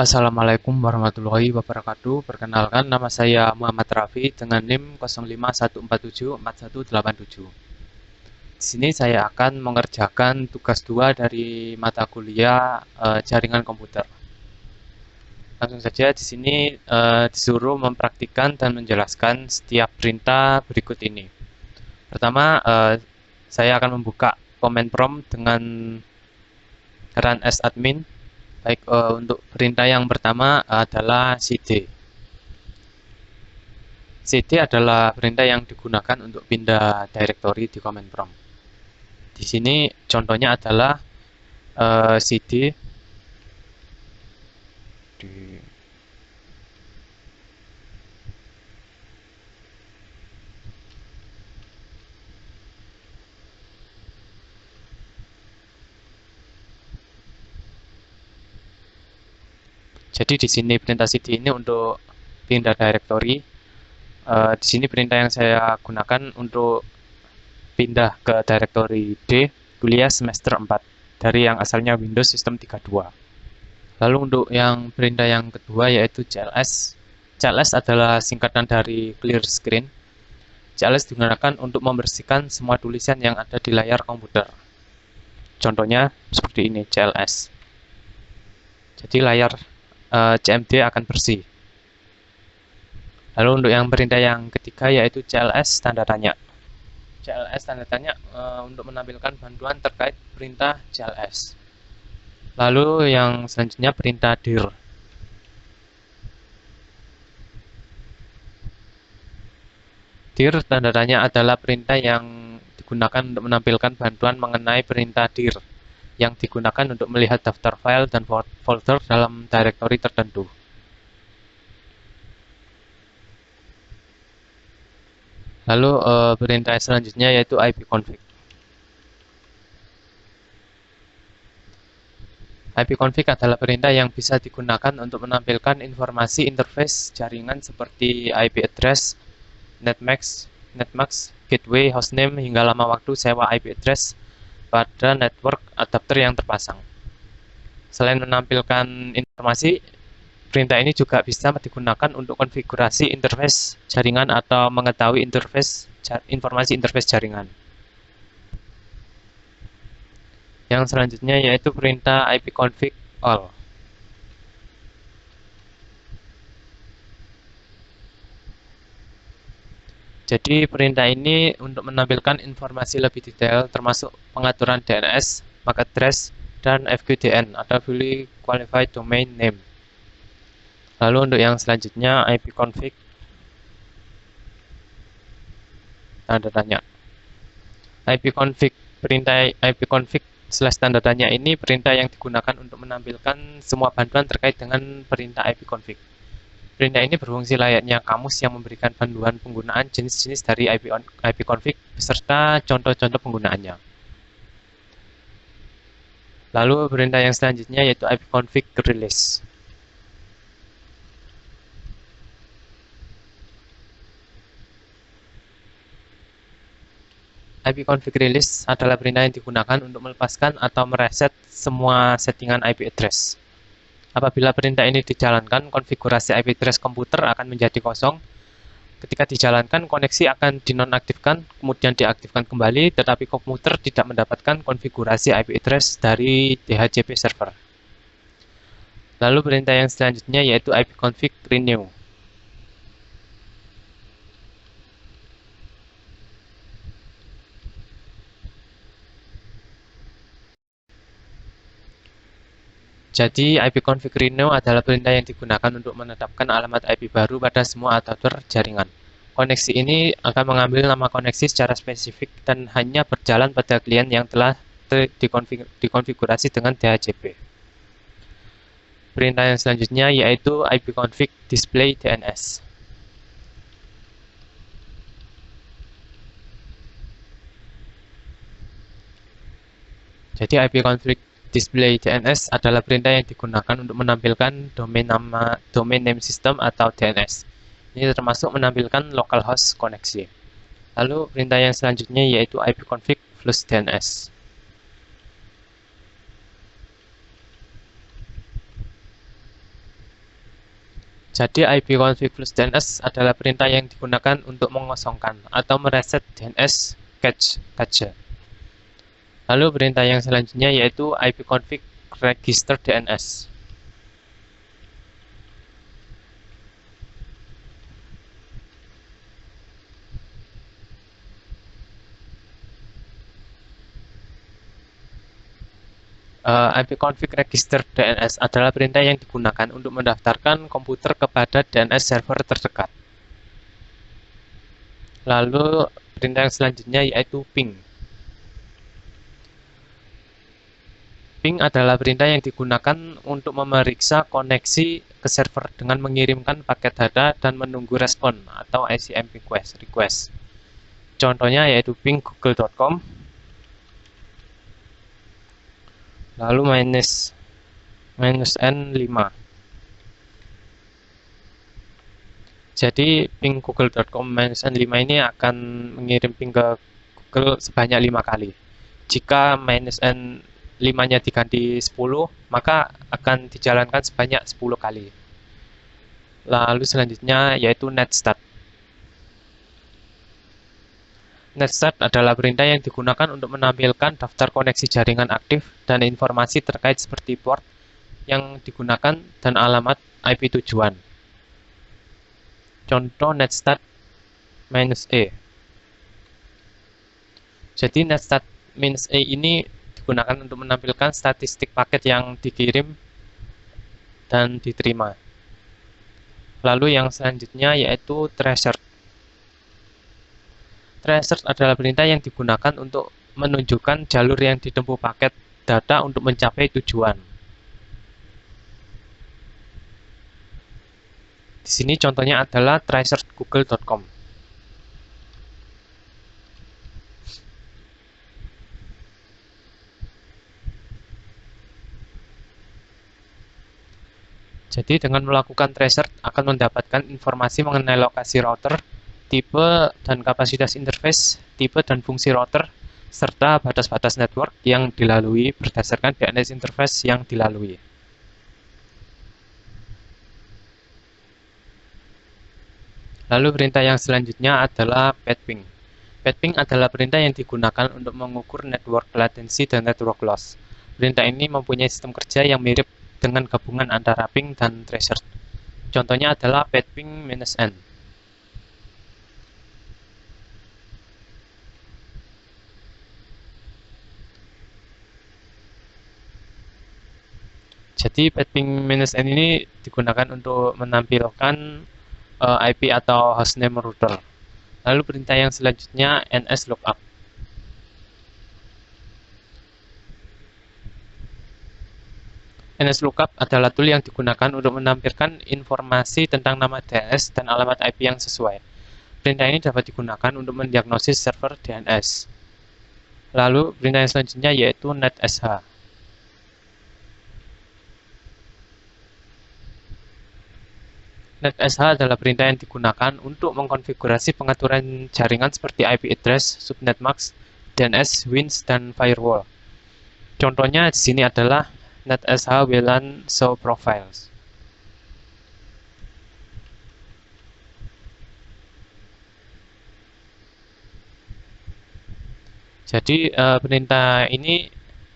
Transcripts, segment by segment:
Assalamualaikum warahmatullahi wabarakatuh. Perkenalkan, nama saya Muhammad Rafi dengan NIM 0514741887. Di sini saya akan mengerjakan tugas 2 dari mata kuliah jaringan komputer. Langsung saja di sini disuruh mempraktikkan dan menjelaskan setiap perintah berikut ini. Pertama, saya akan membuka command prompt dengan run as admin. Baik, untuk perintah yang pertama adalah cd. cd adalah perintah yang digunakan untuk pindah directory di command prompt. Di sini contohnya adalah cd di Jadi di sini perintah cd ini untuk pindah directory. Di sini perintah yang saya gunakan untuk pindah ke directory D kuliah semester 4 dari yang asalnya Windows System 32. Lalu untuk yang perintah yang kedua yaitu cls. Cls adalah singkatan dari clear screen. cls digunakan untuk membersihkan semua tulisan yang ada di layar komputer. Contohnya seperti ini, cls. Jadi layar CMD akan bersih. Lalu untuk yang perintah yang ketiga yaitu cls tanda tanya. cls tanda tanya untuk menampilkan bantuan terkait perintah cls. Lalu yang selanjutnya perintah dir. dir tanda tanya adalah perintah yang digunakan untuk menampilkan bantuan mengenai perintah dir yang digunakan untuk melihat daftar file dan folder dalam directory tertentu. Lalu perintah selanjutnya yaitu ipconfig. ipconfig adalah perintah yang bisa digunakan untuk menampilkan informasi interface jaringan seperti IP address, netmask, gateway, hostname, hingga lama waktu sewa IP address pada network adapter yang terpasang. Selain menampilkan informasi, perintah ini juga bisa digunakan untuk konfigurasi interface jaringan atau mengetahui informasi interface jaringan. Yang selanjutnya yaitu perintah ipconfig all. Jadi perintah ini untuk menampilkan informasi lebih detail termasuk pengaturan DNS, MAC address, dan FQDN atau Fully Qualified Domain Name. Lalu untuk yang selanjutnya ipconfig tanda tanya. Perintah ipconfig tanda tanya ini perintah yang digunakan untuk menampilkan semua bantuan terkait dengan perintah ipconfig. Perintah ini berfungsi layaknya kamus yang memberikan panduan penggunaan jenis-jenis dari ipconfig beserta contoh-contoh penggunaannya. Lalu perintah yang selanjutnya yaitu ipconfig release. ipconfig release adalah perintah yang digunakan untuk melepaskan atau mereset semua settingan IP address. Apabila perintah ini dijalankan, konfigurasi IP address komputer akan menjadi kosong. Ketika dijalankan, koneksi akan dinonaktifkan, kemudian diaktifkan kembali, tetapi komputer tidak mendapatkan konfigurasi IP address dari DHCP server. Lalu perintah yang selanjutnya yaitu ipconfig renew. Jadi ipconfig renew adalah perintah yang digunakan untuk menetapkan alamat IP baru pada semua adapter jaringan. Koneksi ini akan mengambil nama koneksi secara spesifik dan hanya berjalan pada klien yang telah dikonfigurasi dengan DHCP. Perintah yang selanjutnya yaitu ipconfig display DNS. Jadi ipconfig display DNS adalah perintah yang digunakan untuk menampilkan domain name system atau DNS. Ini termasuk menampilkan localhost koneksi. Lalu perintah yang selanjutnya yaitu ipconfig flush DNS. Jadi ipconfig plus DNS adalah perintah yang digunakan untuk mengosongkan atau mereset DNS cache. Lalu perintah yang selanjutnya yaitu ipconfig register DNS. ipconfig register DNS adalah perintah yang digunakan untuk mendaftarkan komputer kepada DNS server terdekat. Lalu perintah yang selanjutnya yaitu ping. Ping adalah perintah yang digunakan untuk memeriksa koneksi ke server dengan mengirimkan paket data dan menunggu respon atau ICM request. Contohnya yaitu ping google.com, lalu -n5. Jadi ping google.com -n5 ini akan mengirim ping ke Google sebanyak 5 kali. Jika -n5-nya diganti 10, maka akan dijalankan sebanyak 10 kali. Lalu selanjutnya yaitu netstart. Netstart adalah perintah yang digunakan untuk menampilkan daftar koneksi jaringan aktif dan informasi terkait seperti port yang digunakan dan alamat IP tujuan. Contoh netstart -e. Jadi netstart -e ini digunakan untuk menampilkan statistik paket yang dikirim dan diterima. Lalu yang selanjutnya yaitu tracer. Tracer adalah perintah yang digunakan untuk menunjukkan jalur yang ditempuh paket data untuk mencapai tujuan. Di sini contohnya adalah tracer google.com. Jadi dengan melakukan tracer akan mendapatkan informasi mengenai lokasi router, tipe dan kapasitas interface, tipe dan fungsi router, serta batas-batas network yang dilalui berdasarkan DNS interface yang dilalui. Lalu perintah yang selanjutnya adalah petping. Petping adalah perintah yang digunakan untuk mengukur network latency dan network loss. Perintah ini mempunyai sistem kerja yang mirip dengan gabungan antara ping dan tracer. Contohnya adalah petping -n. Jadi petping -n ini digunakan untuk menampilkan IP atau hostname router. Lalu perintah yang selanjutnya nslookup. nslookup adalah tool yang digunakan untuk menampilkan informasi tentang nama DNS dan alamat IP yang sesuai. Perintah ini dapat digunakan untuk mendiagnosis server DNS. Lalu perintah yang selanjutnya yaitu netsh. netsh adalah perintah yang digunakan untuk mengkonfigurasi pengaturan jaringan seperti IP address, subnet mask, DNS, WINS, dan firewall. Contohnya di sini adalah netsh WLAN show profiles. Jadi perintah ini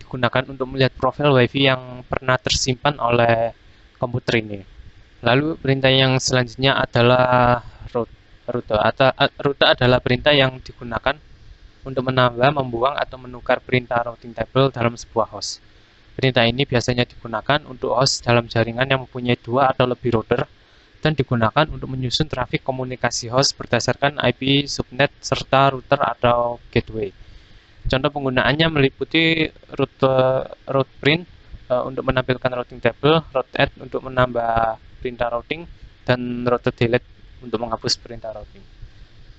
digunakan untuk melihat profil WiFi yang pernah tersimpan oleh komputer ini. Lalu perintah yang selanjutnya adalah rute. Rute adalah perintah yang digunakan untuk menambah, membuang, atau menukar perintah routing table dalam sebuah host. Perintah ini biasanya digunakan untuk host dalam jaringan yang mempunyai 2 atau lebih router dan digunakan untuk menyusun trafik komunikasi host berdasarkan IP, subnet, serta router atau gateway. Contoh penggunaannya meliputi route print untuk menampilkan routing table, route add untuk menambah perintah routing, dan route delete untuk menghapus perintah routing.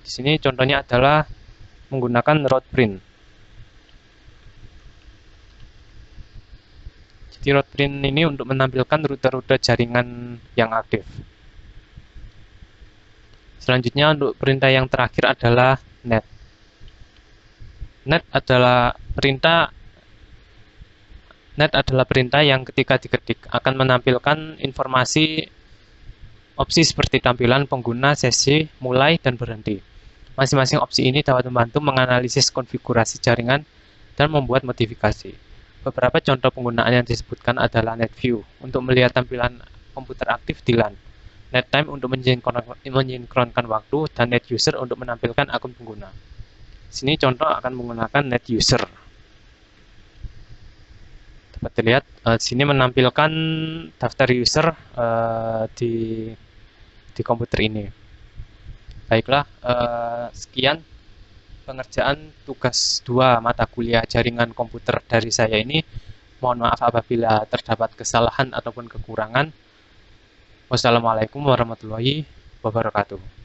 Di sini contohnya adalah menggunakan route print. Jadi route print ini untuk menampilkan rute-rute jaringan yang aktif. Selanjutnya untuk perintah yang terakhir adalah net. Net adalah perintah yang ketika diketik akan menampilkan informasi opsi seperti tampilan pengguna, sesi, mulai, dan berhenti. Masing-masing opsi ini dapat membantu menganalisis konfigurasi jaringan dan membuat modifikasi. Beberapa contoh penggunaan yang disebutkan adalah NetView untuk melihat tampilan komputer aktif di LAN, NetTime untuk mensinkronkan waktu, dan NetUser untuk menampilkan akun pengguna. Sini contoh akan menggunakan NetUser. Dapat dilihat sini menampilkan daftar user di komputer ini. Baiklah, sekian pengerjaan tugas 2 mata kuliah jaringan komputer dari saya ini. Mohon maaf apabila terdapat kesalahan ataupun kekurangan. Wassalamualaikum warahmatullahi wabarakatuh.